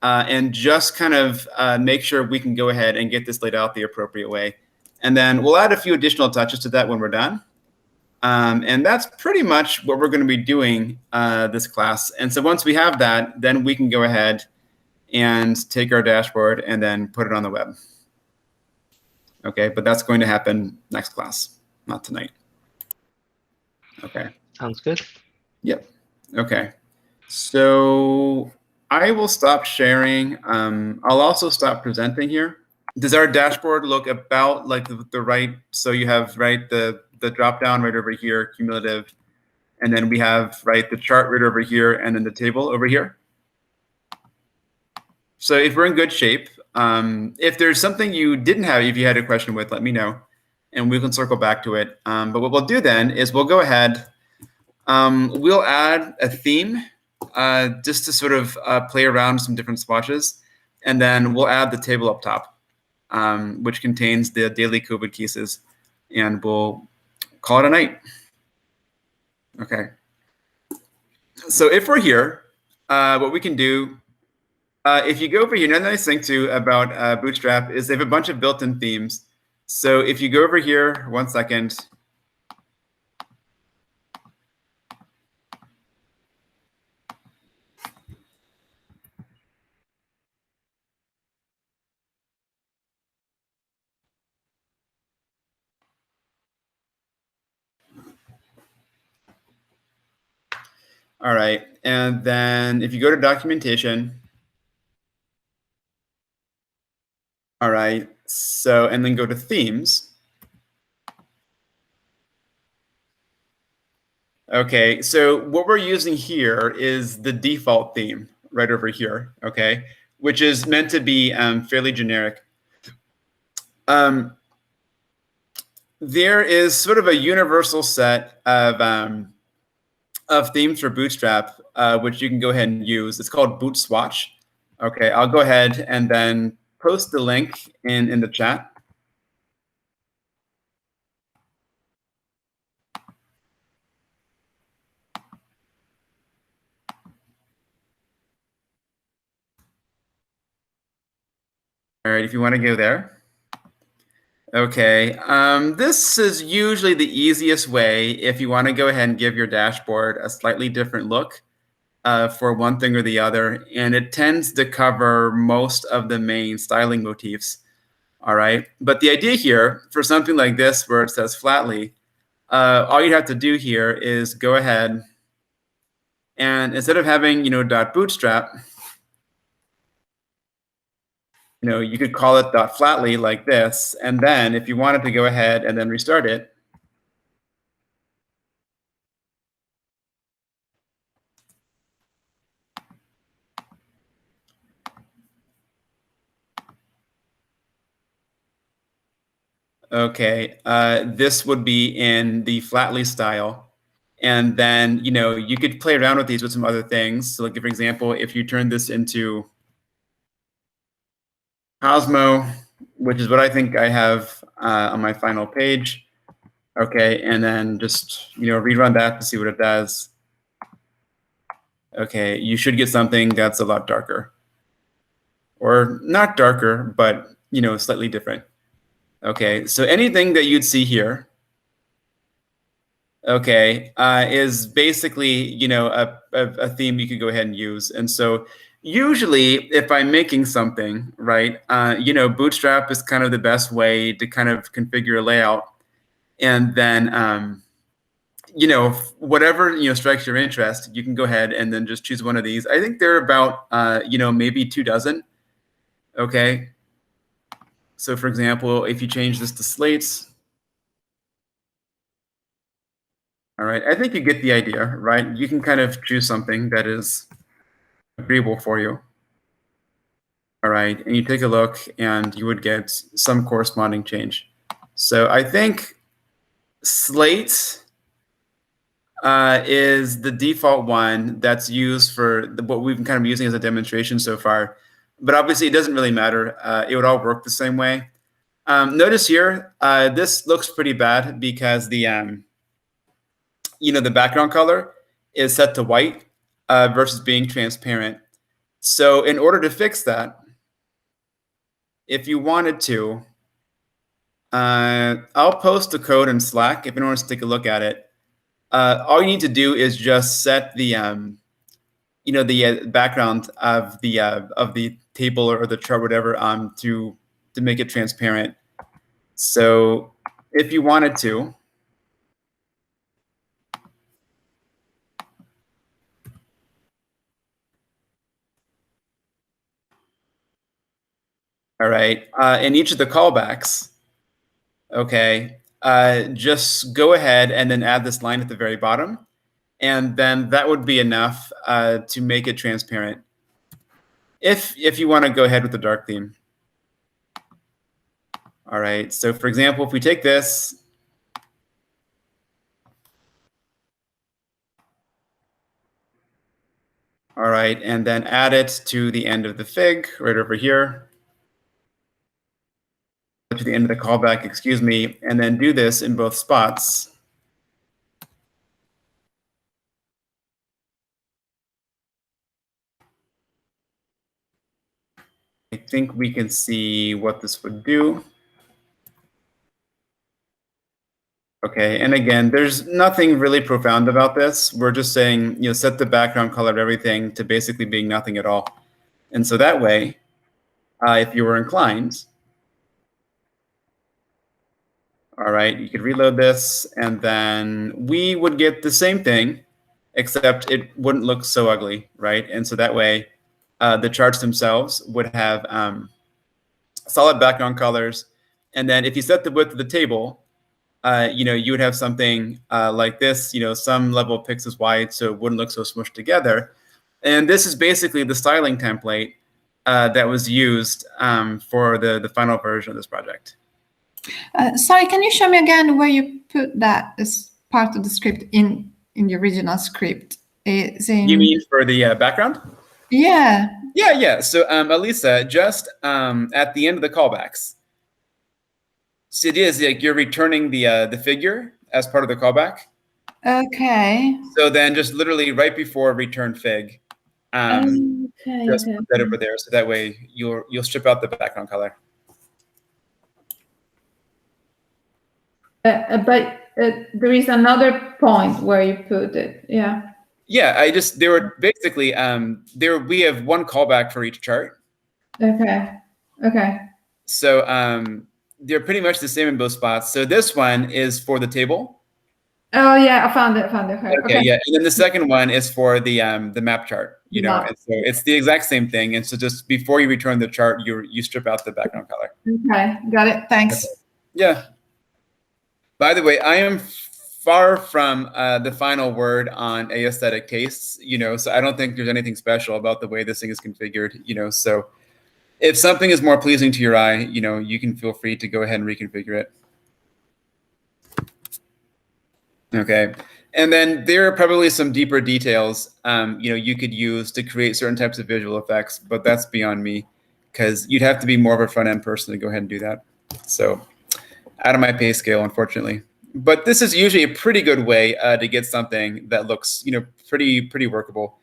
and just kind of make sure we can go ahead and get this laid out the appropriate way. And then we'll add a few additional touches to that when we're done. And that's pretty much what we're going to be doing this class. And so once we have that, then we can go ahead and take our dashboard and then put it on the web. Okay, but that's going to happen next class, not tonight. Okay. Sounds good. Yep. Okay. So I will stop sharing. I'll also stop presenting here. Does our dashboard look about like the right? So you have the drop down right over here, cumulative, and then we have the chart right over here, and then the table over here. So if we're in good shape, if there's something you didn't have, if you had a question with, let me know, and we can circle back to it. But what we'll do then is we'll go ahead. We'll add a theme just to sort of play around with some different swatches, and then we'll add the table up top, which contains the daily COVID cases, and we'll call it a night. Okay. So if we're here, what we can do, if you go over here, another nice thing too about Bootstrap is they have a bunch of built-in themes. So if you go over here, 1 second. All right, and then if you go to documentation, all right, so, and then go to themes. Okay, so what we're using here is the default theme right over here, okay, which is meant to be fairly generic. there is sort of a universal set of themes for Bootstrap, which you can go ahead and use. It's called Boot Swatch. Okay, I'll go ahead and then post the link in the chat. All right, if you want to go there. Okay, this is usually the easiest way if you want to go ahead and give your dashboard a slightly different look for one thing or the other, and it tends to cover most of the main styling motifs. All right, but the idea here for something like this where it says flatly, all you have to do here is go ahead and instead of having .bootstrap, you could call it .flatly like this, and then if you wanted to go ahead and then restart it, okay, this would be in the flatly style. And then, you could play around with these with some other things. So like, for example, if you turn this into Cosmo, which is what I think I have on my final page. Okay, and then just rerun that to see what it does. Okay, you should get something that's a lot darker. Or not darker, but slightly different. Okay, so anything that you'd see here, okay, is basically a theme you could go ahead and use. And so usually if I'm making something, right, Bootstrap is kind of the best way to kind of configure a layout. And then whatever strikes your interest, you can go ahead and then just choose one of these. I think there are about maybe 24. Okay, so for example, if you change this to slates, all right, I think you get the idea, right? You can kind of choose something that is agreeable for you. All right, and you take a look and you would get some corresponding change. So I think slate is the default one that's used for what we've been kind of using as a demonstration so far. But obviously, it doesn't really matter. It would all work the same way. Notice here, this looks pretty bad because the the background color is set to white versus being transparent. So in order to fix that, if you wanted to, I'll post the code in Slack if anyone wants to take a look at it. All you need to do is just set the the background of the table or the chart, whatever, to make it transparent. So if you wanted to, all right, in each of the callbacks, okay, just go ahead and then add this line at the very bottom, and then that would be enough to make it transparent. If you want to go ahead with the dark theme. All right, so for example, if we take this, all right, and then add it to the end of the fig right over here, to the end of the callback, excuse me, and then do this in both spots. I think we can see what this would do. Okay, and again, there's nothing really profound about this. We're just saying, set the background color of everything to basically being nothing at all. And so that way, if you were inclined, all right, you could reload this, and then we would get the same thing, except it wouldn't look so ugly, right? And so that way, the charts themselves would have solid background colors. And then if you set the width of the table, you would have something like this, some level of pixels wide, so it wouldn't look so smushed together. And this is basically the styling template that was used for the final version of this project. Sorry, can you show me again where you put that as part of the script in the original script? It's in... You mean for the background? Yeah. Yeah. So, Elisa, just at the end of the callbacks. So it is like you're returning the figure as part of the callback. Okay. So then just literally right before return fig, just put that over there. So that way you'll strip out the background color. But there is another point where you put it. Yeah. Yeah, they were basically we have one callback for each chart. Okay. So they're pretty much the same in both spots. So this one is for the table. Oh yeah, I found it. Okay, yeah, and then the second one is for the map chart. And so it's the exact same thing. And so just before you return the chart, you strip out the background color. Okay, got it. Thanks. Okay. Yeah. By the way, I am far from the final word on aesthetic tastes. So I don't think there's anything special about the way this thing is configured. So if something is more pleasing to your eye, you can feel free to go ahead and reconfigure it. Okay. And then there are probably some deeper details, you could use to create certain types of visual effects, but that's beyond me because you'd have to be more of a front end person to go ahead and do that. So out of my pay scale, unfortunately. But this is usually a pretty good way to get something that looks, pretty workable.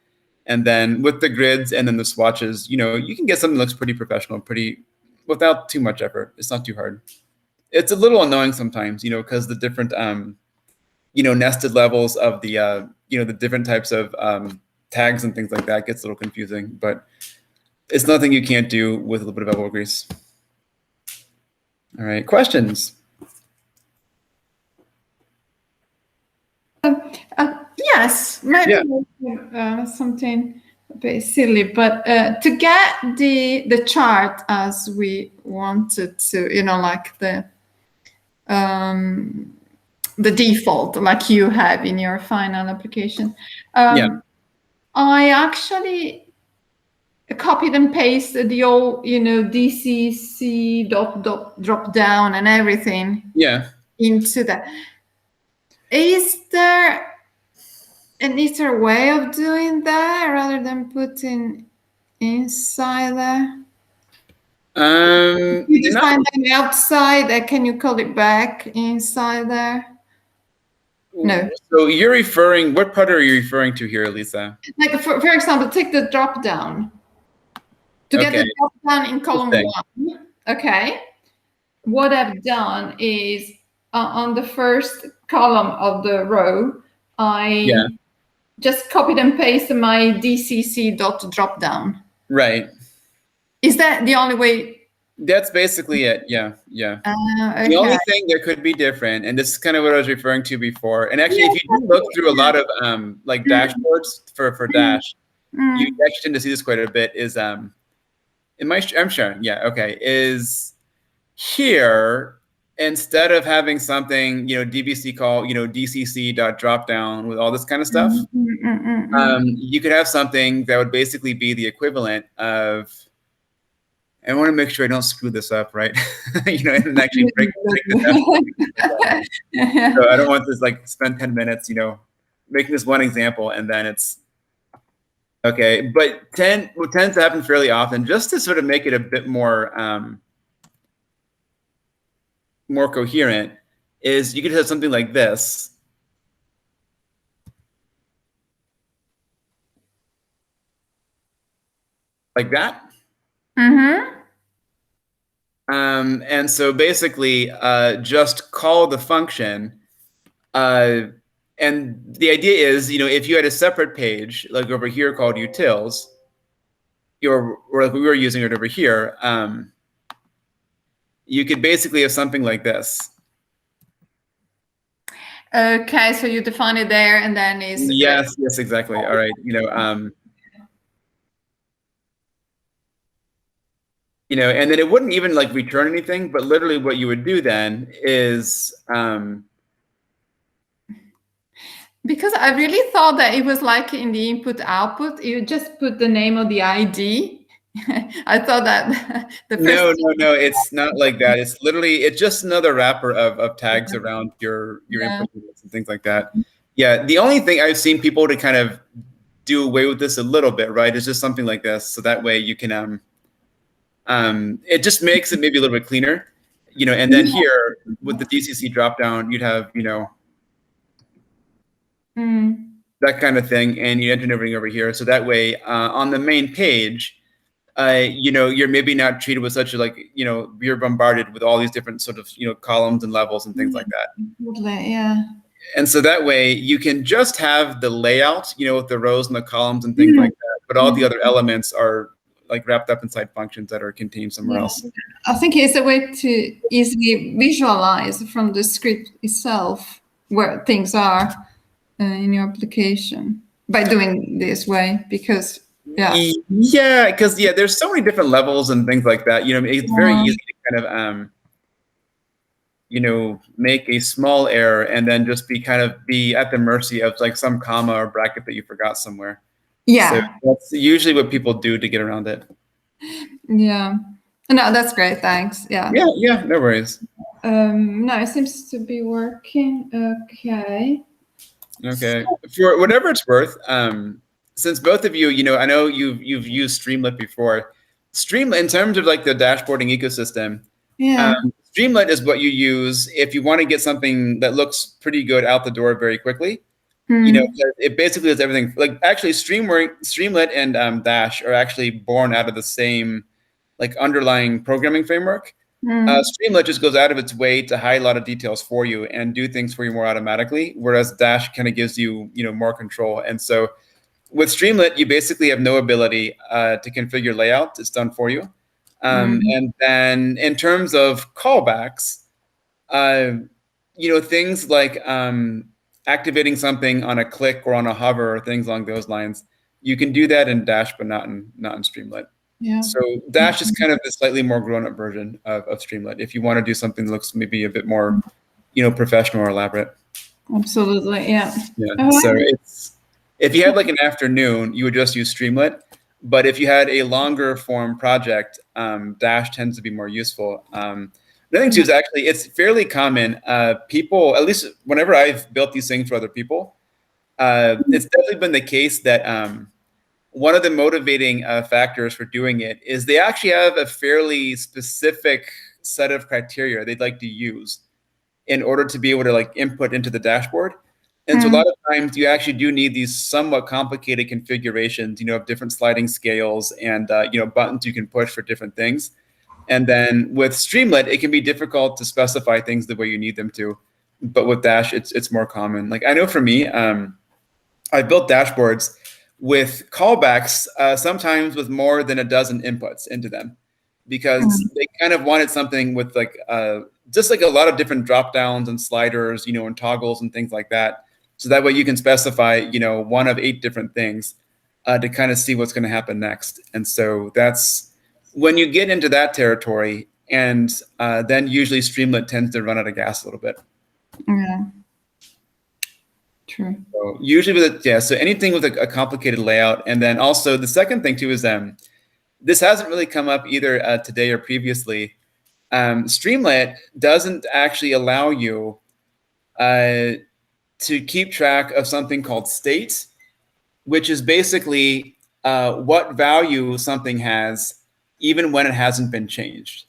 And then with the grids and then the swatches, you can get something that looks pretty professional, without too much effort. It's not too hard. It's a little annoying sometimes, because the different nested levels of the the different types of tags and things like that gets a little confusing, but it's nothing you can't do with a little bit of elbow grease. All right, questions? Yes, maybe something a bit silly, but to get the chart as we wanted to, like the default, like you have in your final application. I actually copied and pasted the old, DCC drop down and everything. Yeah. Into that. Is there an easier way of doing that rather than putting inside there? You just find them outside. Can you call it back inside there? No. So you're referring, what part are you referring to here, Lisa? Like for example, take the drop down. To get the drop down in column 1. Okay. What I've done is on the first column of the row, I just copied and pasted my DCC drop down. Right. Is that the only way? That's basically it. Yeah. Okay. The only thing that could be different, and this is kind of what I was referring to before, and actually, if you do look through a lot of like dashboards for Dash, you actually tend to see this quite a bit. Is I'm sharing. Yeah. Okay. Is here, instead of having something, DBC call, DCC.dropdown with all this kind of stuff, you could have something that would basically be the equivalent of, I want to make sure I don't screw this up, right? And actually break this up. So I don't want to spend 10 minutes, making this one example and then it's, okay. But what tends to happen fairly often, just to sort of make it a bit more, more coherent, is you could have something like this. Like that. And so basically just call the function. And the idea is, if you had a separate page, like over here called utils, or like we were using it over here, you could basically have something like this. Okay, so you define it there, and then is yes, exactly. All right, and then it wouldn't even return anything, but literally what you would do then is because I really thought that it was like in the input output, you just put the name of the ID I thought that the first. No. It's not like that. It's literally, it's just another wrapper of tags around your input units and things like that. Yeah. The only thing I've seen people to kind of do away with this a little bit, right, is just something like this. So that way you can, it just makes it maybe a little bit cleaner, and then here with the DCC dropdown, you'd have, that kind of thing, and you enter everything over here. So that way, on the main page, you're maybe not treated with such a you're bombarded with all these different sort of columns and levels and things like that. Yeah. And so that way you can just have the layout, with the rows and the columns and things like that, but all the other elements are like wrapped up inside functions that are contained somewhere else. I think it's a way to easily visualize from the script itself where things are in your application by doing this way, because because there's so many different levels and things like that. It's very easy to kind of make a small error and then just be at the mercy of like some comma or bracket that you forgot somewhere. Yeah. So that's usually what people do to get around it. Yeah. No, that's great. Thanks. Yeah. Yeah, no worries. No, it seems to be working. Okay. For whatever it's worth, since both of you, I know you've used Streamlit before. Streamlit, in terms of like the dashboarding ecosystem, Streamlit is what you use if you want to get something that looks pretty good out the door very quickly. It basically does everything. Like actually, Streamlit and Dash are actually born out of the same like underlying programming framework. Streamlit just goes out of its way to hide a lot of details for you and do things for you more automatically, whereas Dash kind of gives you more control. And so with Streamlit, you basically have no ability to configure layout. It's done for you. And then in terms of callbacks, things like activating something on a click or on a hover or things along those lines, you can do that in Dash, but not in Streamlit. Yeah. So Dash is kind of the slightly more grown-up version of Streamlit if you want to do something that looks maybe a bit more, professional or elaborate. Absolutely, yeah. So if you had like an afternoon, you would just use Streamlit. But if you had a longer form project, Dash tends to be more useful. Another thing too is actually it's fairly common. People, at least whenever I've built these things for other people, it's definitely been the case that one of the motivating factors for doing it is they actually have a fairly specific set of criteria they'd like to use in order to be able to like input into the dashboard. And so a lot of times you actually do need these somewhat complicated configurations, of different sliding scales and, buttons you can push for different things. And then with Streamlit, it can be difficult to specify things the way you need them to. But with Dash, it's more common. Like I know for me, I built dashboards with callbacks, sometimes with more than a dozen inputs into them, because they kind of wanted something with like just like a lot of different drop downs and sliders, and toggles and things like that. So that way you can specify, one of 8 different things to kind of see what's going to happen next. And so that's when you get into that territory, and then usually Streamlit tends to run out of gas a little bit. Yeah. True. So usually with so anything with a complicated layout. And then also the second thing too is this hasn't really come up either today or previously. Streamlit doesn't actually allow you to keep track of something called state, which is basically what value something has even when it hasn't been changed.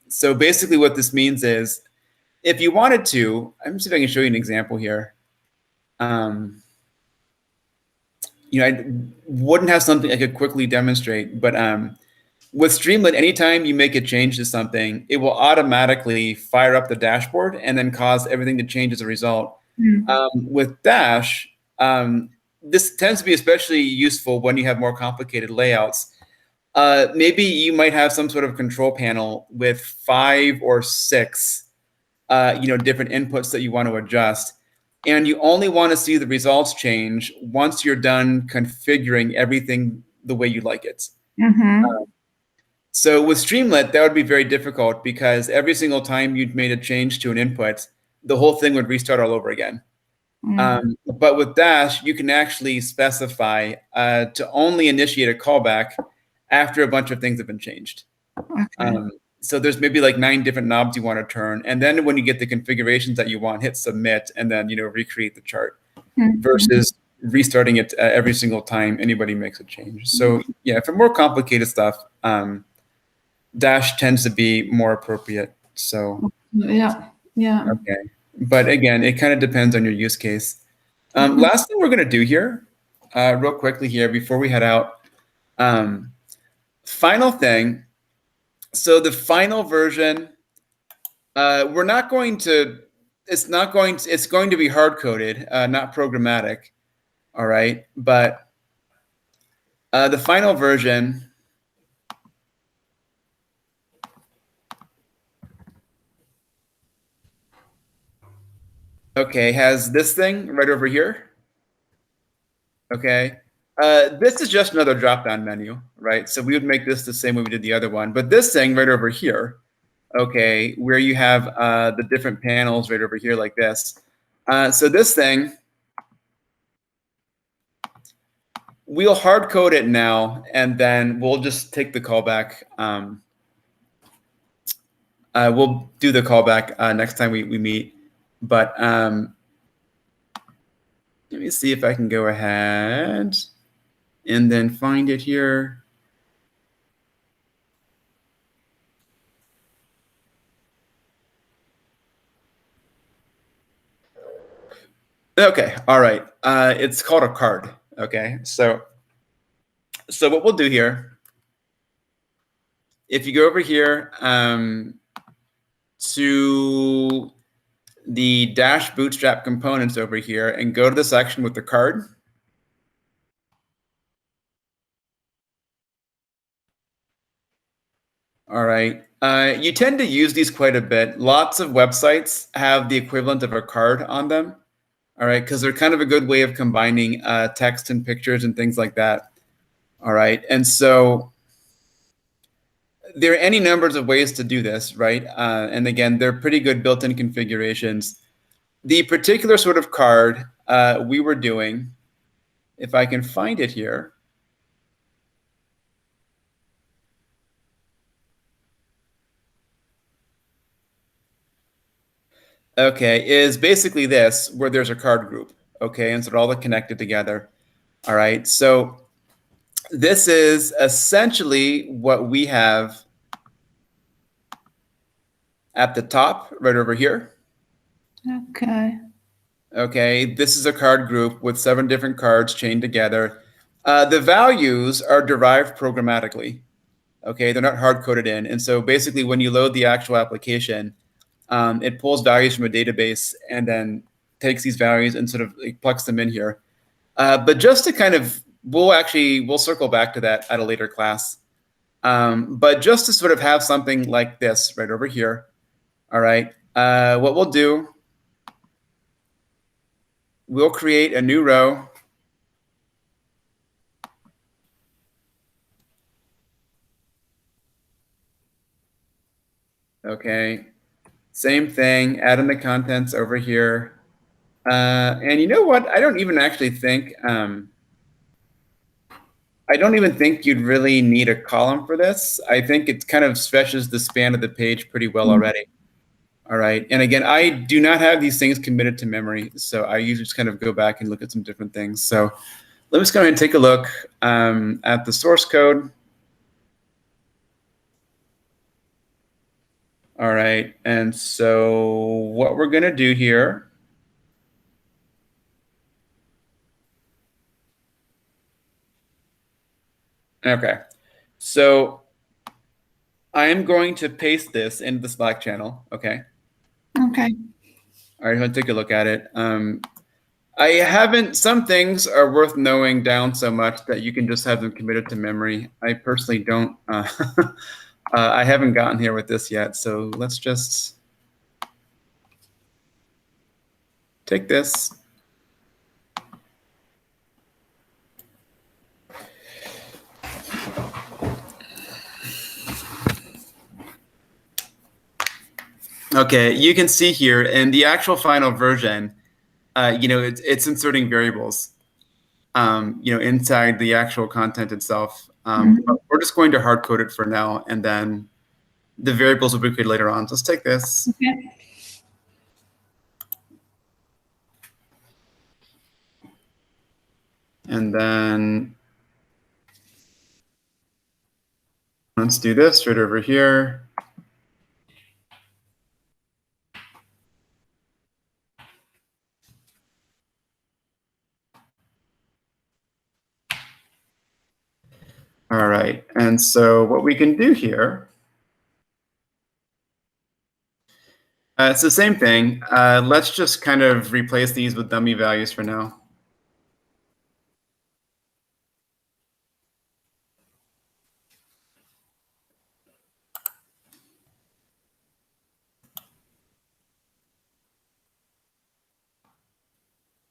So basically what this means is if you wanted to, let me see if I can show you an example here. I wouldn't have something I could quickly demonstrate, but with Streamlit, anytime you make a change to something, it will automatically fire up the dashboard and then cause everything to change as a result. With Dash, this tends to be especially useful when you have more complicated layouts. Maybe you might have some sort of control panel with 5 or 6, different inputs that you want to adjust. And you only want to see the results change once you're done configuring everything the way you like it. So with Streamlit, that would be very difficult because every single time you'd made a change to an input, the whole thing would restart all over again. But with Dash, you can actually specify to only initiate a callback after a bunch of things have been changed. Okay. So there's maybe like 9 different knobs you want to turn. And then when you get the configurations that you want, hit submit and then, recreate the chart versus restarting it every single time anybody makes a change. So yeah, for more complicated stuff, Dash tends to be more appropriate. So yeah. Okay. But again, it kind of depends on your use case. Last thing we're going to do here, real quickly here before we head out. Final thing. So the final version, we're not going to, it's going to be hard coded, not programmatic. All right. But the final version, okay, has this thing right over here. Okay. This is just another drop-down menu, right? So we would make this the same way we did the other one. But this thing right over here, okay, where you have the different panels right over here like this. So this thing, we'll hard code it now, and then we'll just take the callback. We'll do the callback next time we meet. But let me see if I can go ahead and then find it here. Okay, all right. It's called a card. Okay, so what we'll do here, if you go over here to the Dash Bootstrap components over here and go to the section with the card. All right. You tend to use these quite a bit. Lots of websites have the equivalent of a card on them. All right, because they're kind of a good way of combining text and pictures and things like that. All right, and so there are any numbers of ways to do this, right? And again, they're pretty good built-in configurations. The particular sort of card we were doing, if I can find it here. Okay, is basically this, where there's a card group, okay, and so they're all connected together. All right, so this is essentially what we have at the top, right over here. Okay. Okay, this is a card group with 7 different cards chained together. The values are derived programmatically. Okay, they're not hard coded in. And so basically when you load the actual application, it pulls values from a database and then takes these values and sort of like plugs them in here. But just to kind of, we'll circle back to that at a later class. But just to sort of have something like this right over here. All right, what we'll do, we'll create a new row. Okay, same thing, add in the contents over here. And you know what? I don't even actually think, you'd really need a column for this. I think it kind of stretches the span of the page pretty well already. All right. And again, I do not have these things committed to memory. So I usually just kind of go back and look at some different things. So let's go ahead and take a look at the source code. All right. And so what we're going to do here, okay, so I am going to paste this into the Slack channel. Okay. Okay. All right, let's take a look at it. I haven't, some things are worth knowing down so much that you can just have them committed to memory. I personally don't, I haven't gotten here with this yet. So let's just take this. Okay, you can see here in the actual final version, it's inserting variables, inside the actual content itself. But we're just going to hard code it for now, and then the variables will be created later on. So let's take this. Okay. And then let's do this right over here. All right, and so what we can do here, it's the same thing. Let's just kind of replace these with dummy values for now.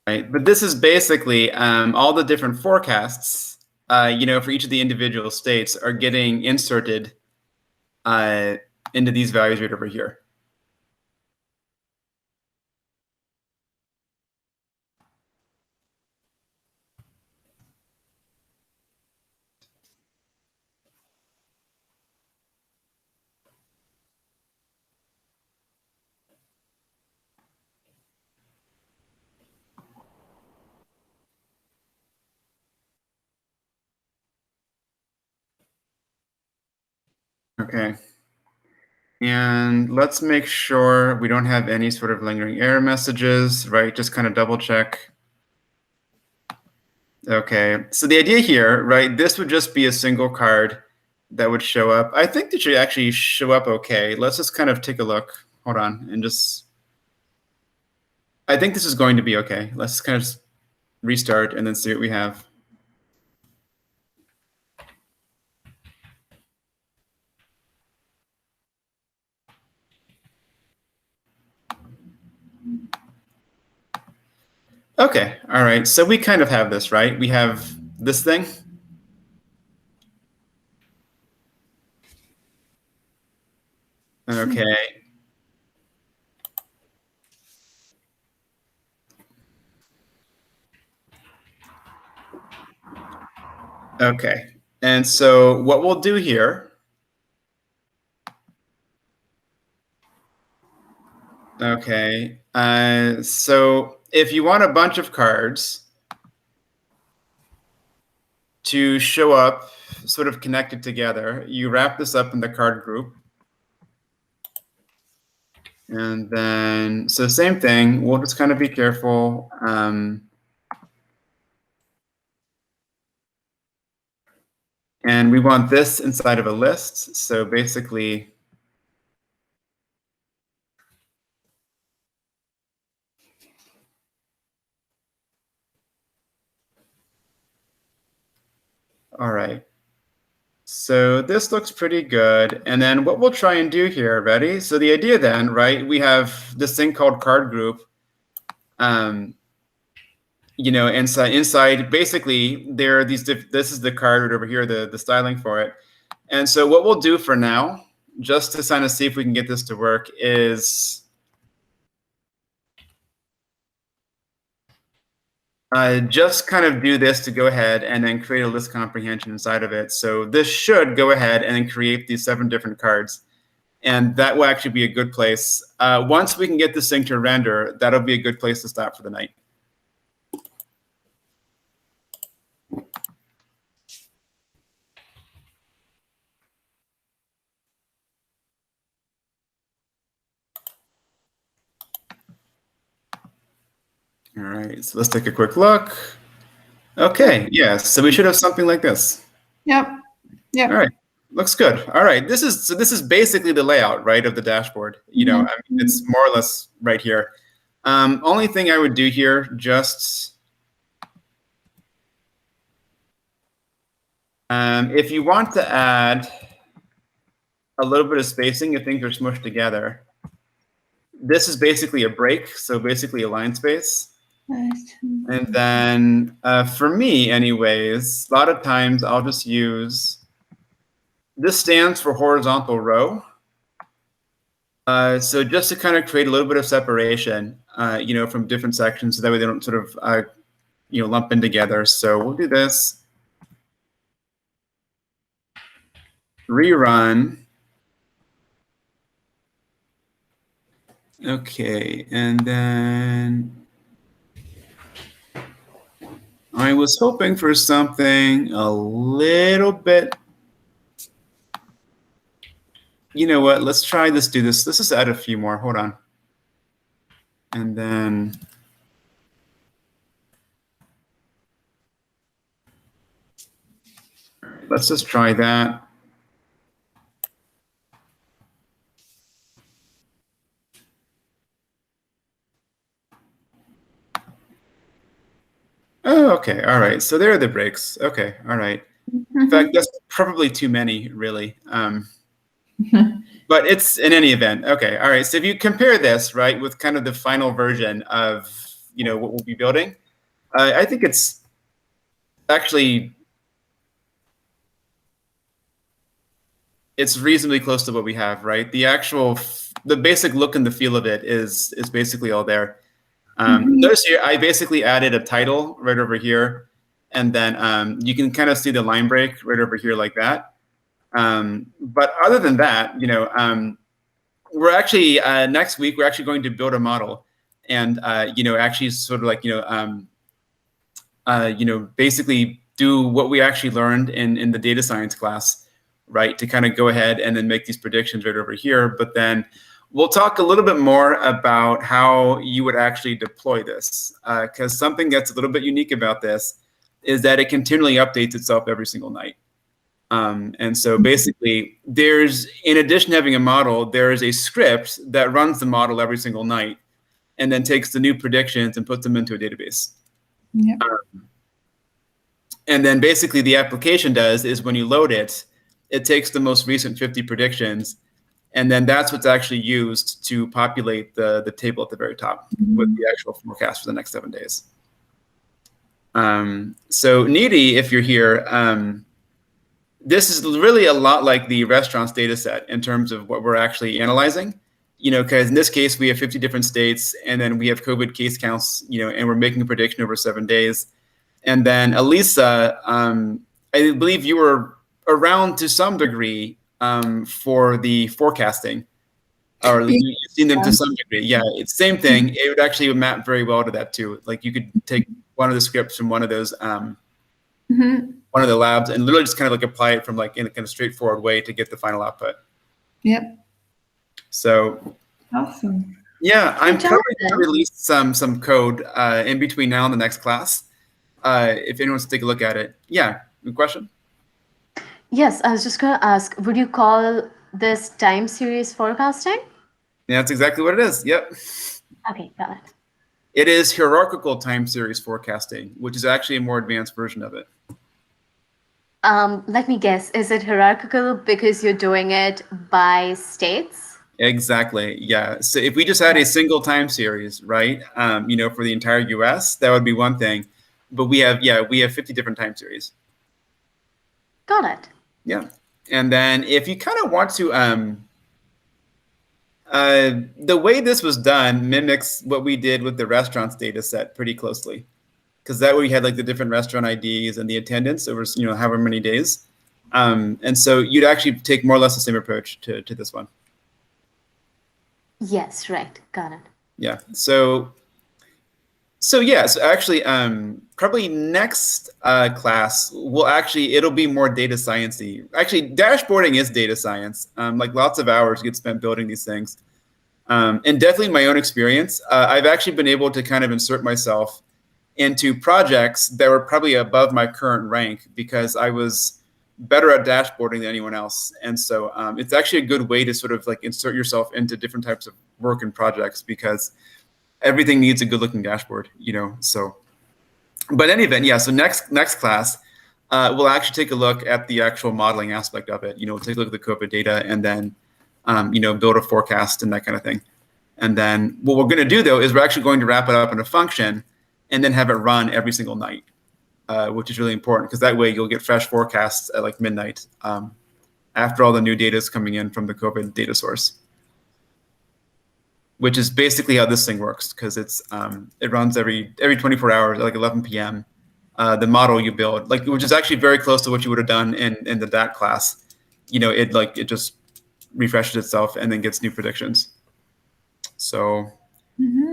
Right, but this is basically all the different forecasts, for each of the individual states are getting inserted into these values right over here. Okay. And let's make sure we don't have any sort of lingering error messages, right? Just kind of double check. Okay, so the idea here, right, this would just be a single card that would show up. I think this should actually show up okay. Let's just kind of take a look. Hold on, and just, I think this is going to be okay. Let's kind of restart and then see what we have. Okay, all right, so we kind of have this, right? We have this thing. Okay. Okay, and so what we'll do here, okay, so if you want a bunch of cards to show up sort of connected together, you wrap this up in the card group. And then, so same thing, we'll just kind of be careful. And we want this inside of a list. So basically, all right. So this looks pretty good. And then what we'll try and do here, ready? So the idea then, right, we have this thing called card group. Inside basically there are these, this is the card right over here, the styling for it. And so what we'll do for now, just to kind of see if we can get this to work, is just kind of do this to go ahead and then create a list comprehension inside of it. So this should go ahead and then create these 7 different cards. And that will actually be a good place. Once we can get this thing to render, that'll be a good place to stop for the night. All right, so let's take a quick look. Okay, yeah, so we should have something like this. Yep. Yep. All right, looks good. All right, this is basically the layout, right, of the dashboard. I mean, it's more or less right here. Only thing I would do here, just if you want to add a little bit of spacing if things are smushed together, this is basically a break, so basically a line space. And then for me, anyways, a lot of times I'll just use, this stands for horizontal row. So just to kind of create a little bit of separation, from different sections, so that way they don't sort of, lump in together. So we'll do this. rerun. Okay, and then I was hoping for something a little bit. You know what? Let's try this. Do this. Let's just add a few more. Hold on. And then let's just try that. Oh, okay. All right. So there are the breaks. Okay. All right. In fact, that's probably too many, really. But it's in any event. Okay. All right. So if you compare this, right, with kind of the final version of, what we'll be building, I think it's actually, it's reasonably close to what we have, right? The basic look and the feel of it is basically all there. Notice here, I basically added a title right over here. And then you can kind of see the line break right over here like that. But other than that, we're actually, next week, we're actually going to build a model and, actually sort of like, basically do what we actually learned in the data science class, right? To kind of go ahead and then make these predictions right over here. But then we'll talk a little bit more about how you would actually deploy this, because something that's a little bit unique about this is that it continually updates itself every single night. And so basically, in addition to having a model, there is a script that runs the model every single night and then takes the new predictions and puts them into a database. Yep. And then basically the application does is when you load it, it takes the most recent 50 predictions, and then that's what's actually used to populate the table at the very top with the actual forecast for the next 7 days. So Needy, if you're here, this is really a lot like the restaurants data set in terms of what we're actually analyzing, because in this case, we have 50 different states, and then we have COVID case counts, and we're making a prediction over 7 days. And then Elisa, I believe you were around to some degree for the forecasting, or you've seen them to some degree. Yeah, it's the same thing. It would actually map very well to that too. Like you could take one of the scripts from one of those, one of the labs, and literally just kind of like apply it from like in a kind of straightforward way to get the final output. Yep. So awesome. Yeah, I'm probably going to release some code in between now and the next class. If anyone wants to take a look at it. Yeah, good question. Yes, I was just going to ask, would you call this time series forecasting? Yeah, that's exactly what it is. Yep. Okay, got it. It is hierarchical time series forecasting, which is actually a more advanced version of it. Let me guess, is it hierarchical because you're doing it by states? Exactly. Yeah. So if we just had a single time series, right? For the entire US, that would be one thing. But we have 50 different time series. Got it. Yeah. And then if you kind of want to, the way this was done mimics what we did with the restaurants data set pretty closely. Because that way we had like the different restaurant IDs and the attendance over, however many days. And so you'd actually take more or less the same approach to this one. Yes, right. Got it. Yeah. So actually, probably next class it'll be more data science-y. Actually, dashboarding is data science. Like lots of hours get spent building these things. And definitely in my own experience, I've actually been able to kind of insert myself into projects that were probably above my current rank because I was better at dashboarding than anyone else. And so it's actually a good way to sort of like insert yourself into different types of work and projects because everything needs a good looking dashboard, so. But in any event, yeah, so next class, we'll actually take a look at the actual modeling aspect of it. We'll take a look at the COVID data and then, build a forecast and that kind of thing. And then what we're going to do, though, is we're actually going to wrap it up in a function and then have it run every single night, which is really important because that way you'll get fresh forecasts at like midnight after all the new data is coming in from the COVID data source, which is basically how this thing works because it runs every 24 hours at like 11 p.m. The model you build, which is actually very close to what you would have done in the DAT class, it just refreshes itself and then gets new predictions. So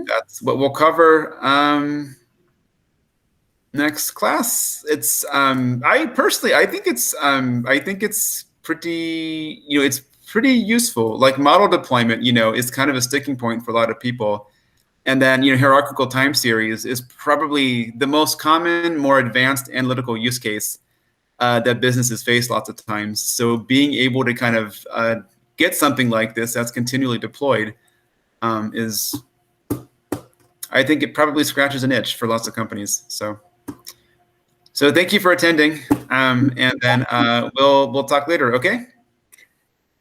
that's what we'll cover next class. It's I think it's pretty it's pretty useful. Like model deployment, is kind of a sticking point for a lot of people. And then hierarchical time series is probably the most common, more advanced analytical use case that businesses face lots of times. So being able to kind of get something like this that's continually deployed is, I think it probably scratches an itch for lots of companies. So thank you for attending, and then we'll talk later. Okay.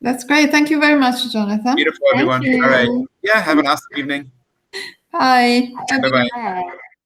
That's great. Thank you very much, Jonathan. Beautiful, everyone. Thank you. All right. Yeah. Have an awesome evening. Bye. Bye-bye. Bye.